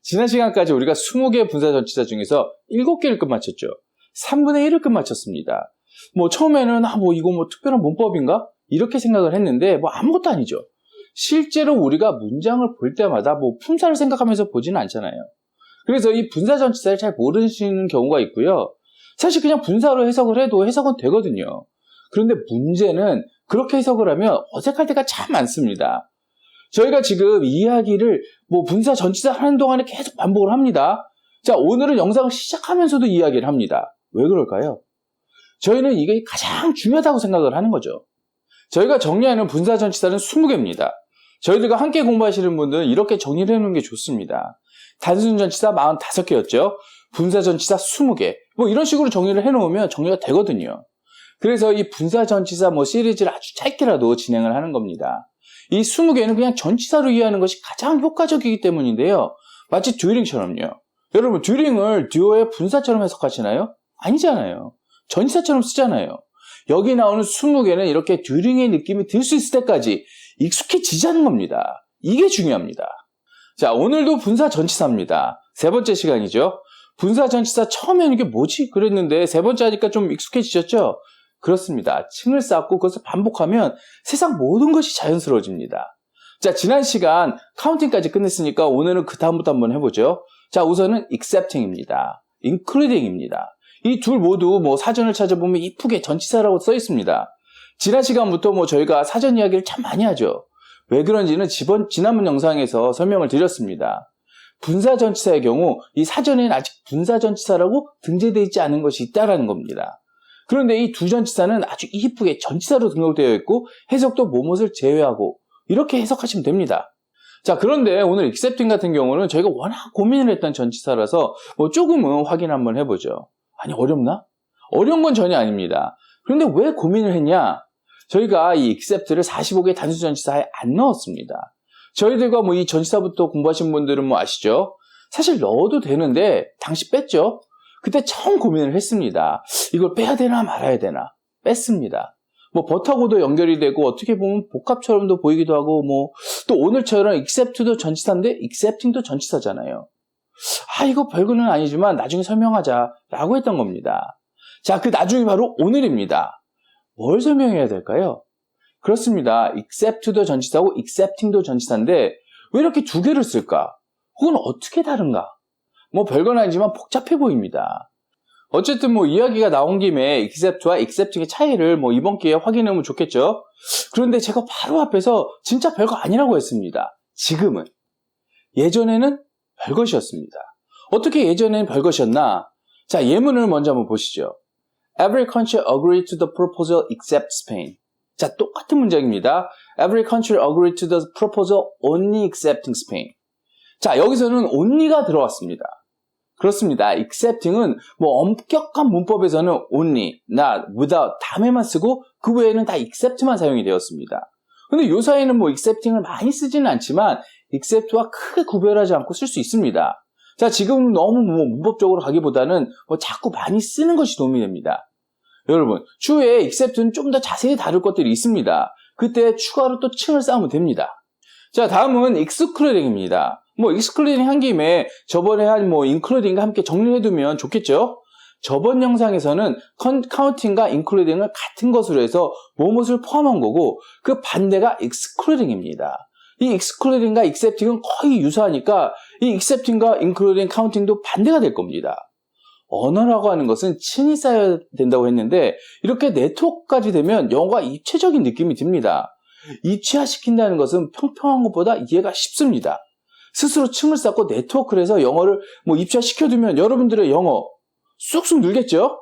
지난 시간까지 우리가 20개의 분사 전치사 중에서 7개를 끝마쳤죠. 3분의 1을 끝마쳤습니다. 처음에는 이거 특별한 문법인가? 이렇게 생각을 했는데 아무것도 아니죠. 실제로 우리가 문장을 볼 때마다 품사를 생각하면서 보지는 않잖아요. 그래서 이 분사 전치사를 잘 모르시는 경우가 있고요. 사실 그냥 분사로 해석을 해도 해석은 되거든요. 그런데 문제는 그렇게 해석을 하면 어색할 때가 참 많습니다. 저희가 지금 이야기를 분사 전치사 하는 동안에 계속 반복을 합니다. 자, 오늘은 영상을 시작하면서도 이야기를 합니다. 왜 그럴까요? 저희는 이게 가장 중요하다고 생각을 하는 거죠. 저희가 정리하는 분사 전치사는 20개입니다. 저희들과 함께 공부하시는 분들은 이렇게 정리를 해놓는 게 좋습니다. 단순 전치사 45개였죠. 분사 전치사 20개. 이런 식으로 정리를 해놓으면 정리가 되거든요. 그래서 이 분사 전치사 시리즈를 아주 짧게라도 진행을 하는 겁니다. 이 20개는 그냥 전치사로 이해하는 것이 가장 효과적이기 때문인데요. 마치 듀링처럼요. 여러분, 듀링을 듀오의 분사처럼 해석하시나요? 아니잖아요. 전치사처럼 쓰잖아요. 여기 나오는 20개는 이렇게 듀링의 느낌이 들 수 있을 때까지 익숙해지자는 겁니다. 이게 중요합니다. 자, 오늘도 분사 전치사입니다. 세 번째 시간이죠. 분사 전치사 처음에는 이게 뭐지? 그랬는데 세 번째 하니까 좀 익숙해지셨죠? 그렇습니다. 층을 쌓고 그것을 반복하면 세상 모든 것이 자연스러워집니다. 자, 지난 시간 카운팅까지 끝냈으니까 오늘은 그 다음부터 한번 해보죠. 자, 우선은 excepting입니다. including입니다. 이 둘 모두 사전을 찾아보면 이쁘게 전치사라고 써 있습니다. 지난 시간부터 저희가 사전 이야기를 참 많이 하죠. 왜 그런지는 지난번 영상에서 설명을 드렸습니다. 분사 전치사의 경우 이 사전에는 아직 분사 전치사라고 등재되어 있지 않은 것이 있다는 겁니다. 그런데 이 두 전치사는 아주 이쁘게 전치사로 등록되어 있고 해석도 뭐뭇을 제외하고 이렇게 해석하시면 됩니다. 자, 그런데 오늘 accepting 같은 경우는 저희가 워낙 고민을 했던 전치사라서 조금은 확인 한번 해보죠. 아니, 어렵나? 어려운 건 전혀 아닙니다. 그런데 왜 고민을 했냐? 저희가 이 accept를 45개 단수 전치사에 안 넣었습니다. 저희들과 이 전치사부터 공부하신 분들은 아시죠? 사실 넣어도 되는데 당시 뺐죠? 그때 처음 고민을 했습니다. 이걸 빼야 되나 말아야 되나? 뺐습니다. 버터고도 연결이 되고 어떻게 보면 복합처럼도 보이기도 하고 또 오늘처럼 accept도 전치사인데 accepting도 전치사잖아요. 이거 별거는 아니지만 나중에 설명하자라고 했던 겁니다. 자, 그 나중이 바로 오늘입니다. 뭘 설명해야 될까요? 그렇습니다. accept도 전치사고 accepting도 전치사인데 왜 이렇게 두 개를 쓸까? 혹은 어떻게 다른가? 별건 아니지만 복잡해 보입니다. 어쨌든 이야기가 나온 김에 accept와 accepting의 차이를 이번 기회에 확인하면 좋겠죠? 그런데 제가 바로 앞에서 진짜 별거 아니라고 했습니다. 지금은. 예전에는 별것이었습니다. 어떻게 예전에는 별것이었나? 자, 예문을 먼저 한번 보시죠. Every country agreed to the proposal except Spain. 자, 똑같은 문장입니다. Every country agreed to the proposal only excepting Spain. 자, 여기서는 only가 들어왔습니다. 그렇습니다. accepting은 엄격한 문법에서는 only, not, without 다음에만 쓰고 그 외에는 다 accept만 사용이 되었습니다. 근데 요 사이에는 accepting을 많이 쓰지는 않지만 accept와 크게 구별하지 않고 쓸 수 있습니다. 자, 지금 너무 문법적으로 가기보다는 자꾸 많이 쓰는 것이 도움이 됩니다. 여러분, 추후에 accept는 좀 더 자세히 다룰 것들이 있습니다. 그때 추가로 또 층을 쌓으면 됩니다. 자, 다음은 excluding입니다. excluding 한 김에 저번에 한 including과 함께 정리해두면 좋겠죠? 저번 영상에서는 counting과 including을 같은 것으로 해서 무엇을 포함한 거고 그 반대가 excluding입니다. 이 excluding과 accepting은 거의 유사하니까 이 accepting과 including, counting도 반대가 될 겁니다. 언어라고 하는 것은 층이 쌓여야 된다고 했는데 이렇게 네트워크까지 되면 영어가 입체적인 느낌이 듭니다. 입체화시킨다는 것은 평평한 것보다 이해가 쉽습니다. 스스로 층을 쌓고 네트워크를 해서 영어를 입체화시켜두면 여러분들의 영어 쑥쑥 늘겠죠?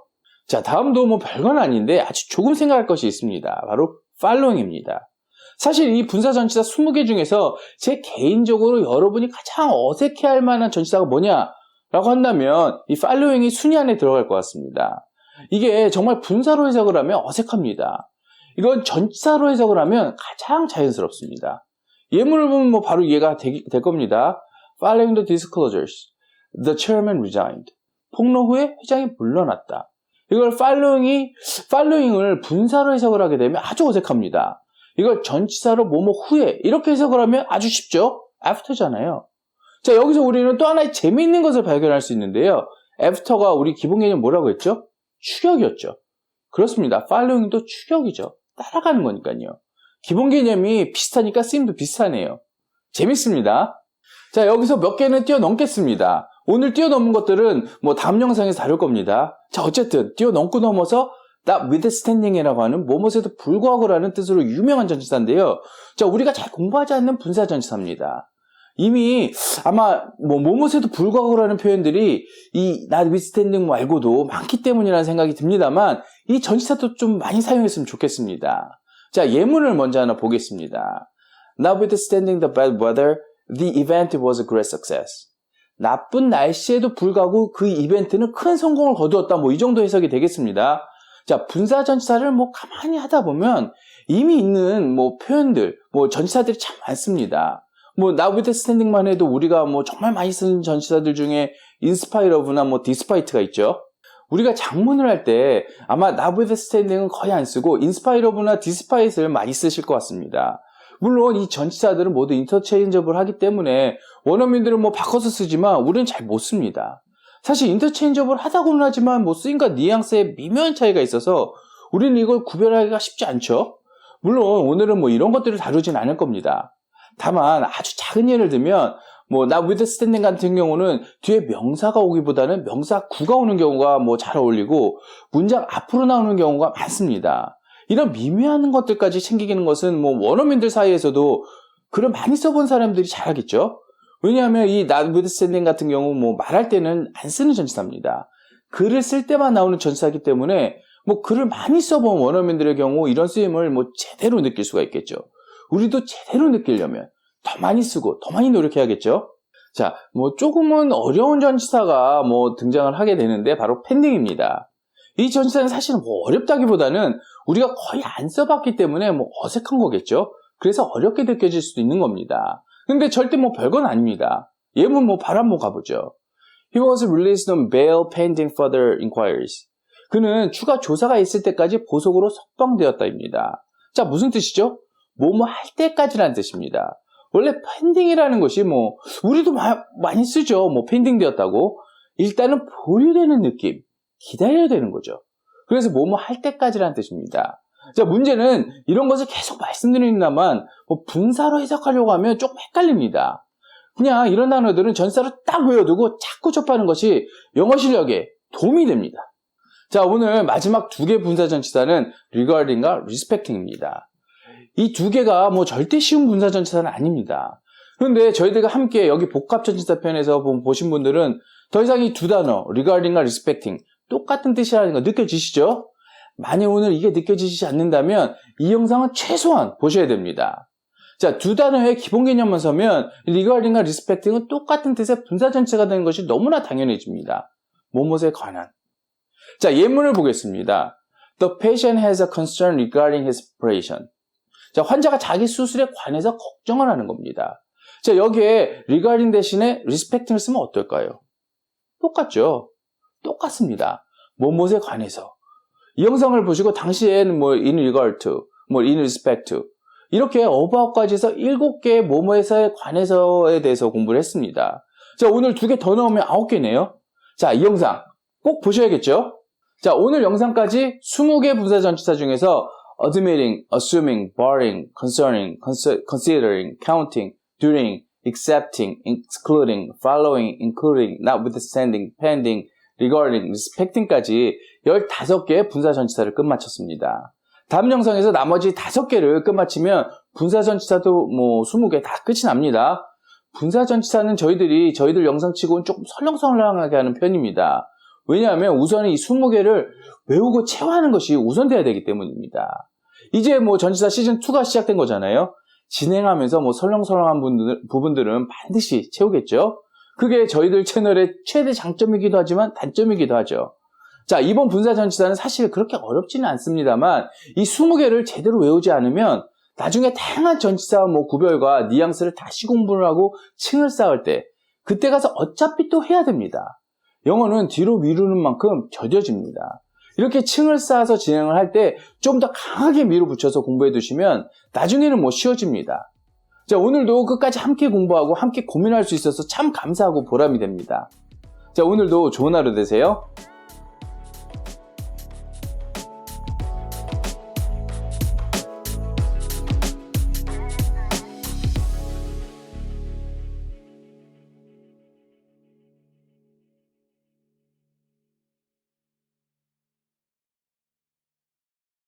자, 다음도 별건 아닌데 아주 조금 생각할 것이 있습니다. 바로 following입니다. 사실 이 분사 전치사 20개 중에서 제 개인적으로 여러분이 가장 어색해할 만한 전치사가 뭐냐라고 한다면 이 following이 순위 안에 들어갈 것 같습니다. 이게 정말 분사로 해석을 하면 어색합니다. 이건 전치사로 해석을 하면 가장 자연스럽습니다. 예문을 보면 바로 이해가 될 겁니다. Following the disclosures, the chairman resigned. 폭로 후에 회장이 물러났다. 이걸 following을 분사로 해석을 하게 되면 아주 어색합니다. 이걸 전치사로 뭐뭐 후에 이렇게 해석을 하면 아주 쉽죠? after잖아요. 자, 여기서 우리는 또 하나의 재미있는 것을 발견할 수 있는데요. after가 우리 기본 개념 뭐라고 했죠? 추격이었죠. 그렇습니다. following도 추격이죠. 따라가는 거니까요. 기본 개념이 비슷하니까 쓰임도 비슷하네요. 재밌습니다. 자, 여기서 몇 개는 뛰어넘겠습니다. 오늘 뛰어넘은 것들은 뭐 다음 영상에서 다룰 겁니다. 자, 어쨌든 뛰어넘고 넘어서 not withstanding이라고 하는 뭐뭇에도 불구하고라는 뜻으로 유명한 전치사인데요. 자, 우리가 잘 공부하지 않는 분사 전치사입니다. 이미 아마 뭐뭇에도 불구하고라는 표현들이 이 not withstanding 말고도 많기 때문이라는 생각이 듭니다만 이 전치사도 좀 많이 사용했으면 좋겠습니다. 자, 예문을 먼저 하나 보겠습니다. Notwithstanding the bad weather, the event was a great success. 나쁜 날씨에도 불구하고 그 이벤트는 큰 성공을 거두었다. 뭐 이 정도 해석이 되겠습니다. 자, 분사 전치사를 뭐 가만히 하다 보면 이미 있는 뭐 표현들, 뭐 전치사들이 참 많습니다. 뭐 notwithstanding만 해도 우리가 뭐 정말 많이 쓰는 전치사들 중에 in spite of나 뭐 despite가 있죠. 우리가 작문을 할 때 아마 notwithstanding은 거의 안 쓰고 in spite of나 despite를 많이 쓰실 것 같습니다. 물론 이 전치사들은 모두 인터체인저블 하기 때문에 원어민들은 뭐 바꿔서 쓰지만 우리는 잘 못 씁니다. 사실 인터체인저블 하다고는 하지만 뭐 쓰임과 뉘앙스에 미묘한 차이가 있어서 우리는 이걸 구별하기가 쉽지 않죠. 물론 오늘은 뭐 이런 것들을 다루진 않을 겁니다. 다만 아주 작은 예를 들면 뭐 notwithstanding 같은 경우는 뒤에 명사가 오기보다는 명사 구가 오는 경우가 뭐 잘 어울리고 문장 앞으로 나오는 경우가 많습니다. 이런 미묘한 것들까지 챙기는 것은 뭐 원어민들 사이에서도 글을 많이 써본 사람들이 잘하겠죠. 왜냐하면 이 notwithstanding 같은 경우 뭐 말할 때는 안 쓰는 전치사입니다. 글을 쓸 때만 나오는 전치사이기 때문에 뭐 글을 많이 써본 원어민들의 경우 이런 쓰임을 뭐 제대로 느낄 수가 있겠죠. 우리도 제대로 느끼려면 더 많이 쓰고 더 많이 노력해야겠죠. 자, 뭐 조금은 어려운 전치사가 뭐 등장을 하게 되는데 바로 pending입니다. 이 전치사는 사실은 뭐 어렵다기보다는 우리가 거의 안 써봤기 때문에 뭐 어색한 거겠죠. 그래서 어렵게 느껴질 수도 있는 겁니다. 근데 절대 뭐 별건 아닙니다. 예문 뭐 바로 한번 가보죠. He was released on bail pending further inquiries. 그는 추가 조사가 있을 때까지 보석으로 석방되었다입니다. 자, 무슨 뜻이죠? 뭐뭐 할 때까지라는 뜻입니다. 원래 pending이라는 것이 뭐 우리도 많이 쓰죠. 뭐 pending 되었다고. 일단은 보류되는 느낌, 기다려야 되는 거죠. 그래서 뭐뭐 할 때까지라는 뜻입니다. 자, 문제는 이런 것을 계속 말씀드립니다만 뭐 분사로 해석하려고 하면 조금 헷갈립니다. 그냥 이런 단어들은 전사로 딱 외워두고 자꾸 접하는 것이 영어 실력에 도움이 됩니다. 자, 오늘 마지막 두 개 분사 전치사는 regarding과 respecting입니다. 이 두 개가 뭐 절대 쉬운 분사 전치사는 아닙니다. 그런데 저희들과 함께 여기 복합 전치사 편에서 보신 분들은 더 이상 이 두 단어 regarding과 respecting 똑같은 뜻이라는 거 느껴지시죠? 만약 오늘 이게 느껴지지 않는다면 이 영상은 최소한 보셔야 됩니다. 자, 두 단어의 기본 개념만 서면 regarding과 respecting은 똑같은 뜻의 분사 전치사가 되는 것이 너무나 당연해집니다. 뭐뭇에 관한. 자, 예문을 보겠습니다. The patient has a concern regarding his operation. 자, 환자가 자기 수술에 관해서 걱정을 하는 겁니다. 자, 여기에 regarding 대신에 respecting을 쓰면 어떨까요? 똑같죠? 똑같습니다. 뭐뭇에 관해서. 이 영상을 보시고 당시에는 뭐 in regard to, 뭐 in respect to 이렇게 about까지 해서 7개의 뭐뭐에서에 관해서에 대해서 공부를 했습니다. 자, 오늘 2개 더 넣으면 9개네요. 자, 이 영상 꼭 보셔야겠죠? 자, 오늘 영상까지 20개 분사 전치사 중에서 admitting, assuming, barring, concerning, considering, counting, during, accepting, excluding, following, including, notwithstanding, pending, regarding, respecting까지 15개의 분사 전치사를 끝마쳤습니다. 다음 영상에서 나머지 5개를 끝마치면 분사 전치사도 뭐 20개 다 끝이 납니다. 분사 전치사는 저희들 영상치고는 조금 설렁설렁하게 하는 편입니다. 왜냐하면 우선 이 20개를 외우고 체화하는 것이 우선돼야 되기 때문입니다. 이제 뭐 전치사 시즌2가 시작된 거잖아요. 진행하면서 뭐 설렁설렁한 부분들은 반드시 채우겠죠. 그게 저희들 채널의 최대 장점이기도 하지만 단점이기도 하죠. 자, 이번 분사 전치사는 사실 그렇게 어렵지는 않습니다만 이 20개를 제대로 외우지 않으면 나중에 다양한 전치사와 뭐 구별과 뉘앙스를 다시 공부를 하고 층을 쌓을 때 그때 가서 어차피 또 해야 됩니다. 영어는 뒤로 미루는 만큼 더뎌집니다. 이렇게 층을 쌓아서 진행을 할 때 좀 더 강하게 밀어붙여서 공부해 두시면 나중에는 뭐 쉬워집니다. 자, 오늘도 끝까지 함께 공부하고 함께 고민할 수 있어서 참 감사하고 보람이 됩니다. 자, 오늘도 좋은 하루 되세요.